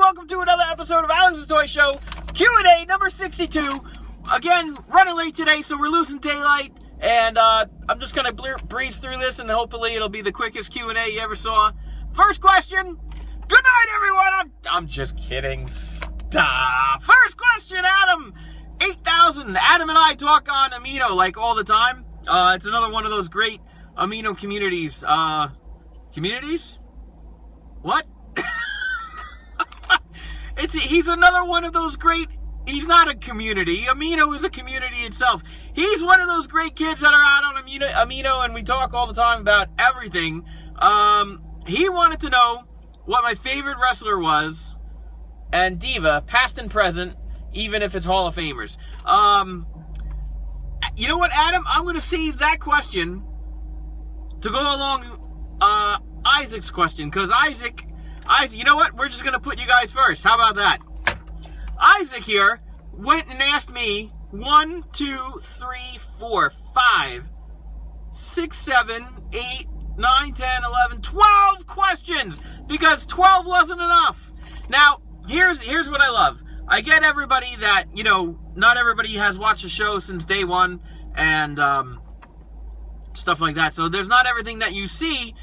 welcome to another episode of Alex's Toy Show, Q&A number 62. Again, running late today, so we're losing daylight, and I'm just going to breeze through this, and hopefully it'll be the quickest Q&A you ever saw. First question. Good night, everyone. I'm just kidding. Stop. First question, Adam. 8,000. Adam and I talk on Amino, like, all the time. It's another one of those great Amino communities. Communities? What? He's another one of those great... He's not a community. Amino is a community itself. He's one of those great kids that are out on Amino, and we talk all the time about everything. He wanted to know what my favorite wrestler was, and diva, past and present, even if it's Hall of Famers. You know what, Adam? I'm going to save that question to go along Isaac's question, because Isaac, you know what? We're just going to put you guys first. How about that? Isaac here went and asked me 1, 2, 3, 4, 5, 6, 7, 8, 9, 10, 11, 12 questions, because 12 wasn't enough. Now, here's what I love. I get everybody that, you know, not everybody has watched the show since day one, and stuff like that. So there's not everything that you see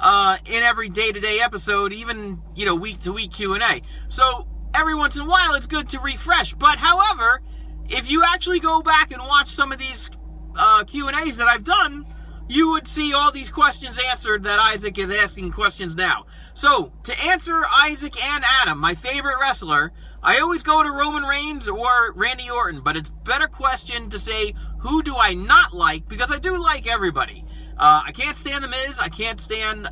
in every day-to-day episode, even, you know, week-to-week Q&A. So every once in a while, it's good to refresh. But, however, if you actually go back and watch some of these Q&As that I've done, you would see all these questions answered that Isaac is asking questions now. So, to answer Isaac and Adam, my favorite wrestler, I always go to Roman Reigns or Randy Orton, but it's a better question to say, who do I not like? Because I do like everybody. I can't stand The Miz. I can't stand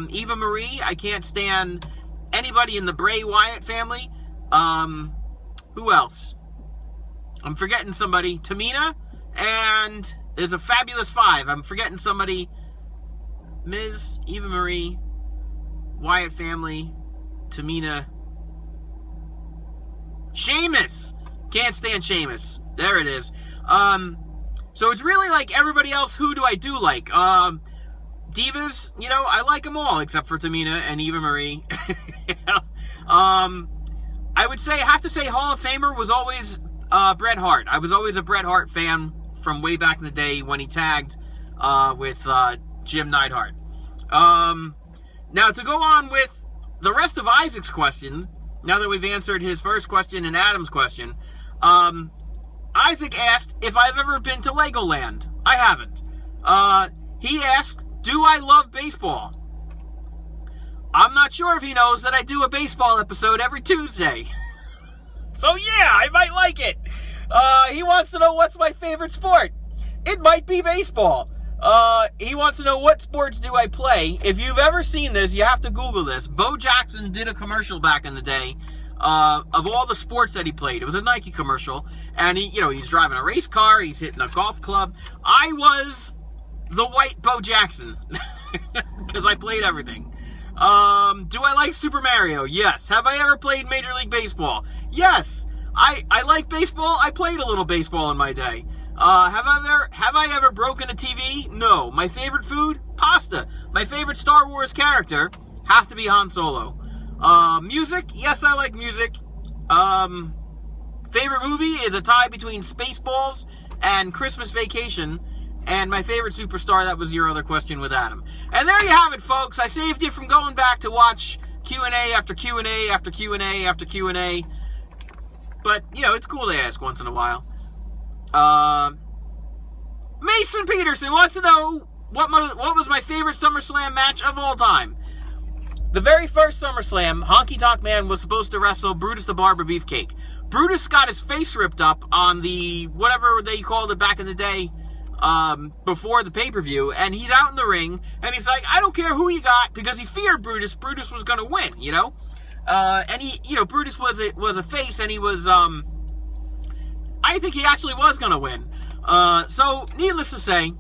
Eva Marie. I can't stand anybody in the Bray Wyatt family. Who else? I'm forgetting somebody. Tamina, and there's a Fabulous Five. I'm forgetting somebody. Miz, Eva Marie, Wyatt family, Tamina, Sheamus. Can't stand Sheamus. There it is. So it's really like everybody else. Who do I do like? Divas, you know, I like them all except for Tamina and Eva Marie. I would say, I have to say, Hall of Famer was always Bret Hart. I was always a Bret Hart fan from way back in the day when he tagged with Jim Neidhart. Now, to go on with the rest of Isaac's question, now that we've answered his first question and Adam's question, Isaac asked if I've ever been to Legoland. I haven't. He asked, do I love baseball? I'm not sure if he knows that I do a baseball episode every Tuesday. So yeah, I might like it. He wants to know what's my favorite sport. It might be baseball. He wants to know what sports do I play. If you've ever seen this, you have to Google this. Bo Jackson did a commercial back in the day of all the sports that he played. It was a Nike commercial, and he's driving a race car, he's hitting a golf club. I was the white Bo Jackson because I played everything. Do I like Super Mario? Yes. Have I ever played Major League Baseball? Yes. I like baseball. I played a little baseball in my day. Have I ever broken a TV? No. My favorite food? Pasta. My favorite Star Wars character? Have to be Han Solo. Music? Yes, I like music. Favorite movie is a tie between Spaceballs and Christmas Vacation. And my favorite superstar, that was your other question with Adam. And there you have it, folks. I saved you from going back to watch Q&A after Q&A after Q&A after Q&A. But, it's cool to ask once in a while. Mason Peterson wants to know what was my favorite SummerSlam match of all time. The very first SummerSlam, Honky Tonk Man was supposed to wrestle Brutus the Barber Beefcake. Brutus got his face ripped up on the, whatever they called it back in the day, before the pay-per-view, and he's out in the ring, and he's like, I don't care who you got, because he feared Brutus. Brutus was going to win, and he, Brutus was a face, and he was, I think he actually was going to win. So, needless to say,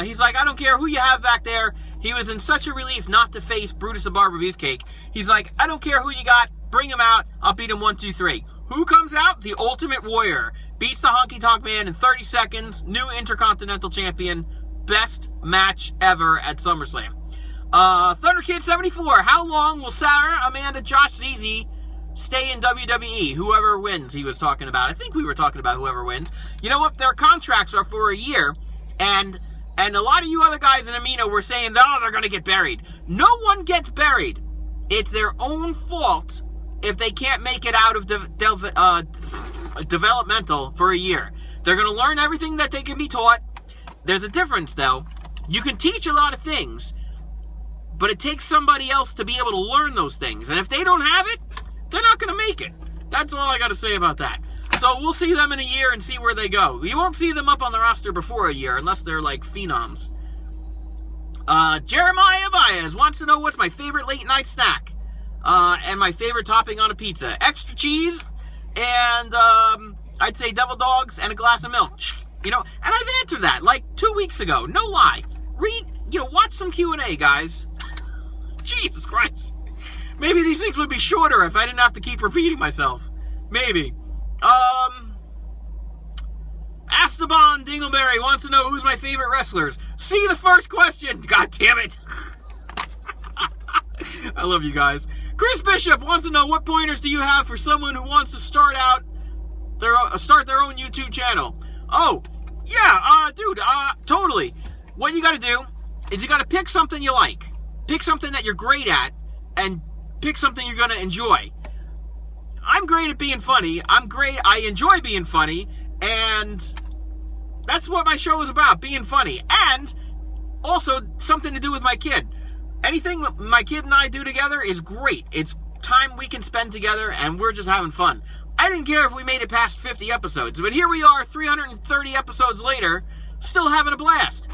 he's like, I don't care who you have back there. He was in such a relief not to face Brutus the Barber Beefcake. He's like, I don't care who you got, bring him out, I'll beat him 1, 2, 3. Who comes out? The Ultimate Warrior. Beats the Honky Tonk Man in 30 seconds. New Intercontinental Champion. Best match ever at SummerSlam. Thunder Kid 74. How long will Sarah, Amanda, Josh, ZZ stay in WWE, whoever wins, he was talking about. I think we were talking about whoever wins. You know what? Their contracts are for a year, and a lot of you other guys in Amino were saying, oh, they're going to get buried. No one gets buried. It's their own fault if they can't make it out of developmental for a year. They're going to learn everything that they can be taught. There's a difference, though. You can teach a lot of things, but it takes somebody else to be able to learn those things. And if they don't have it, they're not going to make it. That's all I got to say about that. So we'll see them in a year and see where they go. You won't see them up on the roster before a year unless they're like phenoms. Jeremiah Baez wants to know what's my favorite late night snack and my favorite topping on a pizza. Extra cheese and I'd say devil dogs and a glass of milk. You know, and I've answered that like 2 weeks ago. No lie. Watch some Q&A, guys. Jesus Christ. Maybe these things would be shorter if I didn't have to keep repeating myself. Maybe. Esteban Dingleberry wants to know who's my favorite wrestlers. See the first question. God damn it. I love you guys. Chris Bishop wants to know what pointers do you have for someone who wants to start their own YouTube channel. Oh, yeah, dude, totally. What you got to do is you got to pick something you like. Pick something that you're great at, and pick something you're going to enjoy. I'm great at being funny. I enjoy being funny, and that's what my show is about, being funny. And also something to do with my kid. Anything my kid and I do together is great. It's time we can spend together, and we're just having fun. I didn't care if we made it past 50 episodes, but here we are 330 episodes later, still having a blast.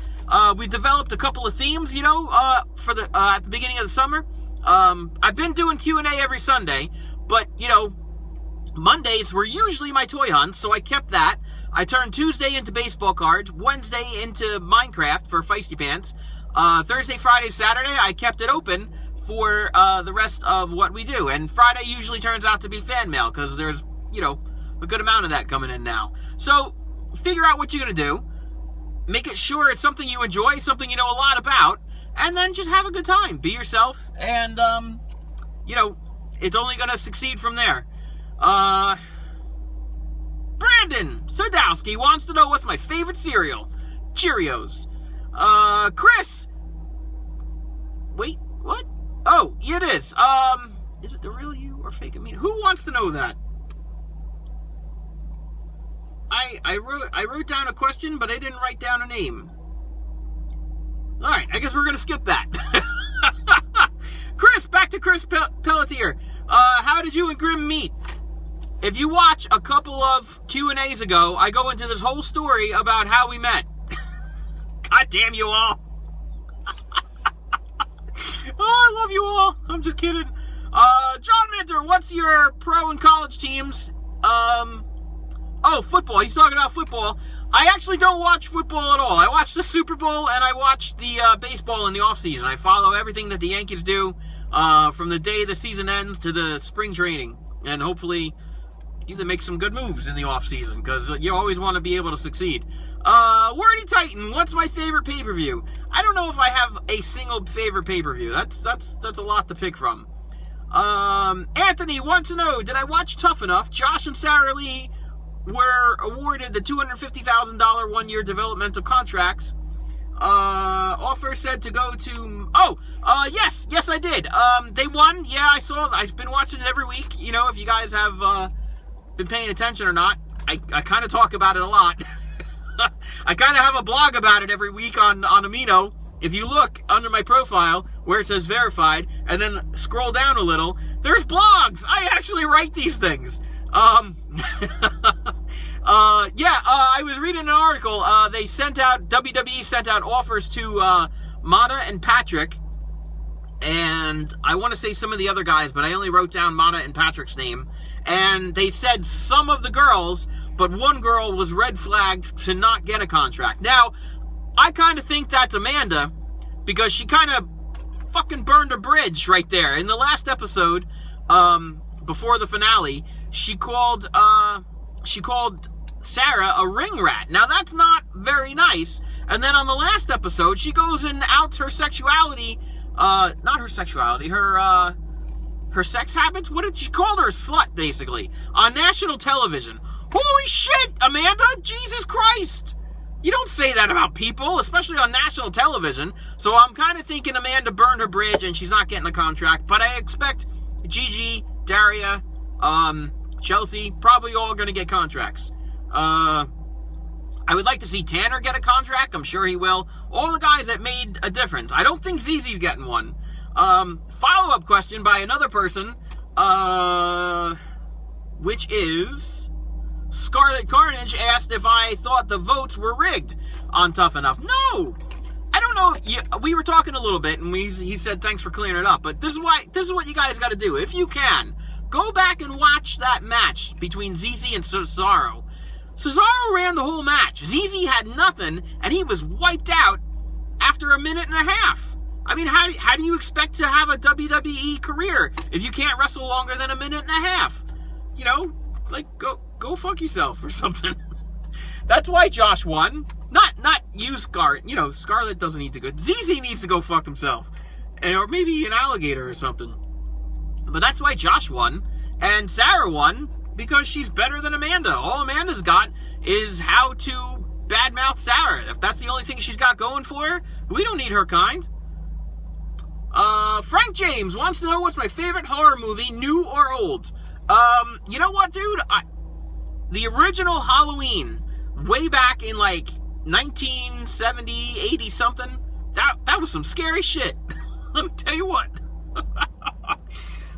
We developed a couple of themes, for at the beginning of the summer. I've been doing Q&A every Sunday, but, Mondays were usually my toy hunts, so I kept that. I turned Tuesday into baseball cards, Wednesday into Minecraft for Feisty Pants. Thursday, Friday, Saturday, I kept it open for the rest of what we do. And Friday usually turns out to be fan mail, because there's, a good amount of that coming in now. So, figure out what you're going to do. Make it sure it's something you enjoy, something you know a lot about, and then just have a good time. Be yourself, and, it's only going to succeed from there. Brandon Sadowski wants to know what's my favorite cereal. Cheerios. Chris. Wait, what? Oh, yeah, it is. Is it the real you or fake Amino? Who wants to know that? I wrote down a question, but I didn't write down a name. Alright, I guess we're gonna skip that. Chris, back to Chris Pelletier. How did you and Grim meet? If you watch a couple of Q&As ago, I go into this whole story about how we met. God damn you all. Oh, I love you all. I'm just kidding. John Minter, what's your pro and college teams? Oh, football. He's talking about football. I actually don't watch football at all. I watch the Super Bowl and I watch the baseball in the offseason. I follow everything that the Yankees do from the day the season ends to the spring training. And hopefully either make some good moves in the offseason, because you always want to be able to succeed. Wordy Titan, what's my favorite pay-per-view? I don't know if I have a single favorite pay-per-view. That's a lot to pick from. Anthony wants to know, did I watch Tough Enough? Josh and Sarah Lee were awarded the $250,000 one-year developmental contracts. Offer said to go to... yes, I did. They won. Yeah, I saw. I've been watching it every week. If you guys have been paying attention or not, I kind of talk about it a lot. I kind of have a blog about it every week on Amino. If you look under my profile where it says verified and then scroll down a little, there's blogs. I actually write these things. I was reading an article. WWE sent out offers to Mata and Patrick, and I want to say some of the other guys, but I only wrote down Mata and Patrick's name. And they said some of the girls, but one girl was red flagged to not get a contract. Now, I kind of think that's Amanda, because she kind of fucking burned a bridge right there. In the last episode, before the finale, she called Sarah a ring rat. Now, that's not very nice. And then on the last episode, she goes and outs her sexuality, not her sexuality, her her sex habits? What did she call her? A slut, basically, on national television. Holy shit, Amanda! Jesus Christ! You don't say that about people, especially on national television. So I'm kind of thinking Amanda burned her bridge and she's not getting a contract. But I expect Gigi, Daria, Chelsea, probably all going to get contracts. I would like to see Tanner get a contract. I'm sure he will. All the guys that made a difference. I don't think Zizi's getting one. Follow-up question by another person, which is Scarlet Carnage asked if I thought the votes were rigged on Tough Enough. No! I don't know. We were talking a little bit, and he said thanks for clearing it up. But this is what you guys got to do. If you can, go back and watch that match between Zizi and Cesaro. Cesaro ran the whole match. Zizi had nothing, and he was wiped out after a minute and a half. I mean, how do you expect to have a WWE career if you can't wrestle longer than a minute and a half? You know, like, go fuck yourself or something. That's why Josh won. Not you, Scarlet. You know, Scarlet doesn't need to go. ZZ needs to go fuck himself. Or maybe an alligator or something. But that's why Josh won. And Sarah won because she's better than Amanda. All Amanda's got is how to badmouth Sarah. If that's the only thing she's got going for her, we don't need her kind. Frank James wants to know what's my favorite horror movie, new or old. You know what, dude? The original Halloween, way back in like 1970, 80 something, that was some scary shit. Let me tell you what.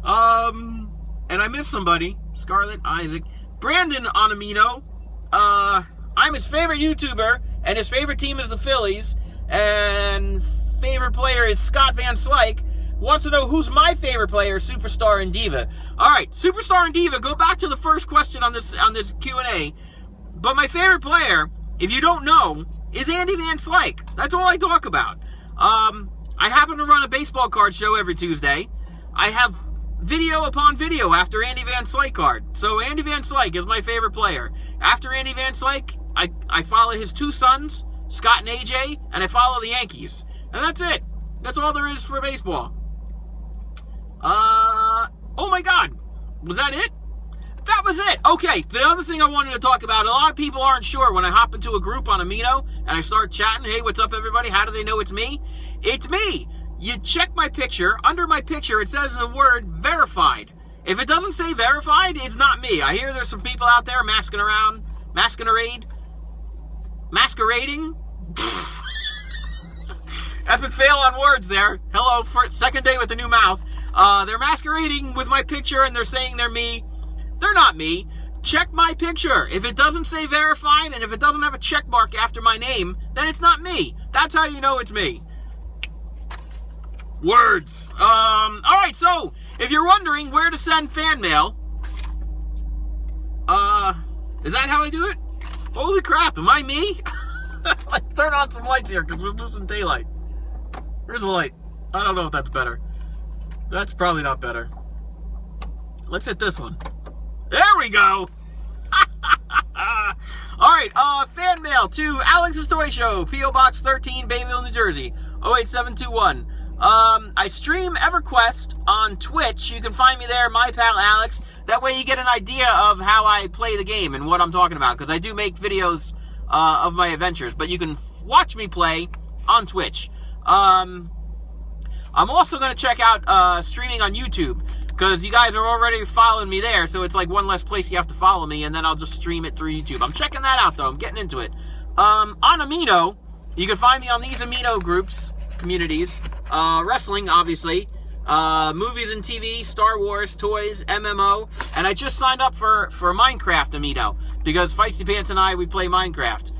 And I miss somebody. Scarlett, Isaac, Brandon Onamino. I'm his favorite YouTuber, and his favorite team is the Phillies, and favorite player is Scott Van Slyke. Wants to know who's my favorite player, Superstar and Diva. Alright, Superstar and Diva, go back to the first question on this Q&A. But my favorite player, if you don't know, is Andy Van Slyke. That's all I talk about. I happen to run a baseball card show every Tuesday. I have video upon video after Andy Van Slyke card. So Andy Van Slyke is my favorite player. After Andy Van Slyke, I follow his two sons, Scott and AJ, and I follow the Yankees. And that's it. That's all there is for baseball. Oh my God. Was that it? That was it. Okay, the other thing I wanted to talk about, a lot of people aren't sure when I hop into a group on Amino and I start chatting, hey, what's up, everybody? How do they know it's me? It's me. You check my picture. Under my picture, it says the word verified. If it doesn't say verified, it's not me. I hear there's some people out there masquerading. Epic fail on words there. Hello, second day with the new mouth. They're masquerading with my picture and they're saying they're me. They're not me. Check my picture. If it doesn't say verified and if it doesn't have a check mark after my name, then it's not me. That's how you know it's me. Words. Alright, so, if you're wondering where to send fan mail, is that how I do it? Holy crap, am I me? Let's turn on some lights here because we're losing daylight. Here's a light. I don't know if that's better. That's probably not better. Let's hit this one. There we go! Alright, fan mail to Alex's Toy Show, P.O. Box 13, Bayville, New Jersey, 08721. I stream EverQuest on Twitch. You can find me there, my pal Alex. That way you get an idea of how I play the game and what I'm talking about, because I do make videos of my adventures, but you can watch me play on Twitch. I'm also going to check out streaming on YouTube, because you guys are already following me there, so it's like one less place you have to follow me, and then I'll just stream it through YouTube. I'm checking that out, though. I'm getting into it. On Amino, you can find me on these Amino groups, communities, wrestling, obviously, movies and TV, Star Wars, toys, MMO, and I just signed up for Minecraft Amino, because Feisty Pants and we play Minecraft.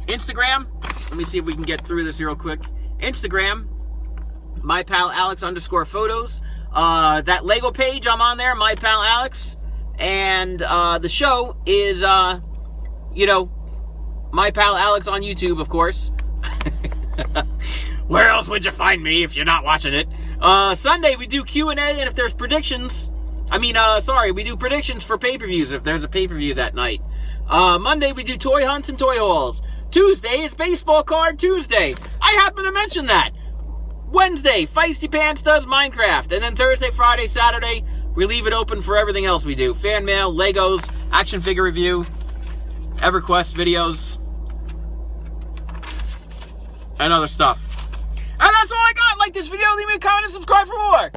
Instagram, let me see if we can get through this real quick. Instagram, my pal Alex _photos. That Lego page, I'm on there, my pal Alex. And the show is, my pal Alex on YouTube, of course. Where else would you find me if you're not watching it? Sunday we do Q&A, and if there's predictions, we do predictions for pay-per-views if there's a pay-per-view that night. Monday we do toy hunts and toy hauls. Tuesday is Baseball Card Tuesday. I happen to mention that. Wednesday, Feisty Pants does Minecraft. And then Thursday, Friday, Saturday, we leave it open for everything else we do. Fan mail, Legos, action figure review, EverQuest videos, and other stuff. And that's all I got. Like this video, leave me a comment, and subscribe for more.